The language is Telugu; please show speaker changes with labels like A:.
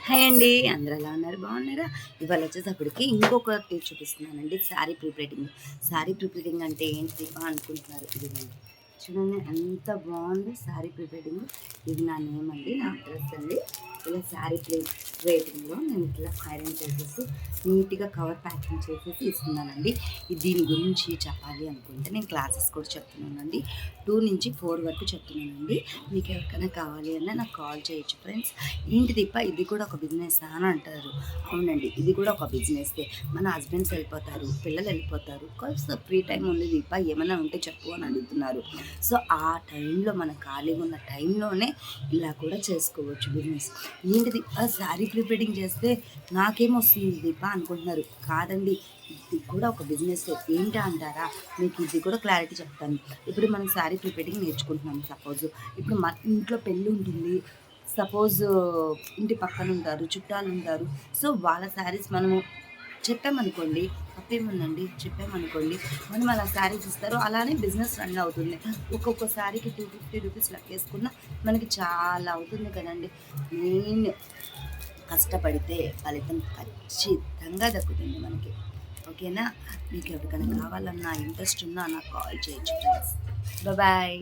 A: హాయ్ అండి, అందరూ ఎలా ఉన్నారు? బాగున్నారా? ఇవాళ వచ్చేటప్పటికి ఇంకొకటి చూపిస్తున్నానండి. శారీ ప్రిపేరింగ్ అంటే ఏంటి అనుకుంటున్నారు? ఇదిగోండి, చూడండి ఎంత బాగుంది శారీ ప్రిపేరింగ్. ఇది నా నేమ్ అండి, నా అడ్రస్ అండి. ఇలా శారీ రేటింగ్లో నేను ఇట్లా ఐరన్ చేసేసి నీట్గా కవర్ ప్యాకింగ్ చేసేసి ఇస్తున్నానండి. దీని గురించి చెప్పాలి అనుకుంటే నేను క్లాసెస్ కూడా చెప్తున్నానండి. 2 నుంచి 4 వరకు చెప్తున్నానండి. మీకు ఎవరికైనా కావాలి అన్నా నాకు కాల్ చేయొచ్చు ఫ్రెండ్స్. ఏంటి దీప, ఇది కూడా ఒక బిజినెస్ అని అంటారు. అవునండి, ఇది కూడా ఒక బిజినెస్ే. మన హస్బెండ్స్ వెళ్ళిపోతారు, పిల్లలు వెళ్ళిపోతారు, కొంచెం ఫ్రీ టైం ఉంది దీప, ఏమైనా ఉంటే చెప్పు అని అడుగుతున్నారు. సో ఆ టైంలో మన ఖాళీగా ఉన్న టైంలోనే ఇలా కూడా చేసుకోవచ్చు బిజినెస్. ఏంటిది శారీ ప్రిపేరింగ్ చేస్తే నాకేమొస్తుంది దీప అనుకుంటున్నారు. కాదండి, ఇది కూడా ఒక బిజినెస్. ఏంటి అంటారా? మీకు ఇది కూడా క్లారిటీ చెప్తాను. ఇప్పుడు మనం శారీ ప్రిపేరింగ్ నేర్చుకుంటున్నాం. సపోజ్ ఇప్పుడు మన ఇంట్లో పెళ్ళి ఉంటుంది, సపోజ్ ఇంటి పక్కన ఉంటారు, చుట్టాలు ఉంటారు. సో వాళ్ళ శారీస్ మనము చెప్పామనుకోండి, తప్పేముందండి, చెప్పామనుకోండి, మనం అలా శారీస్ ఇస్తారు. అలానే బిజినెస్ రన్ అవుతుంది. ఒక్కొక్క శారీకి 250 రూపీస్ లెక్కేసుకున్నా మనకి చాలా అవుతుంది కదండి. మెయిన్ కష్టపడితే ఫలితం ఖచ్చితంగా దక్కుతుంది మనకి. ఓకేనా? మీకు ఎవరికైనా కావాలన్నా ఇంట్రెస్ట్ ఉన్నా నాకు కాల్ చేయొచ్చు ఫ్రెండ్స్. బాయ్.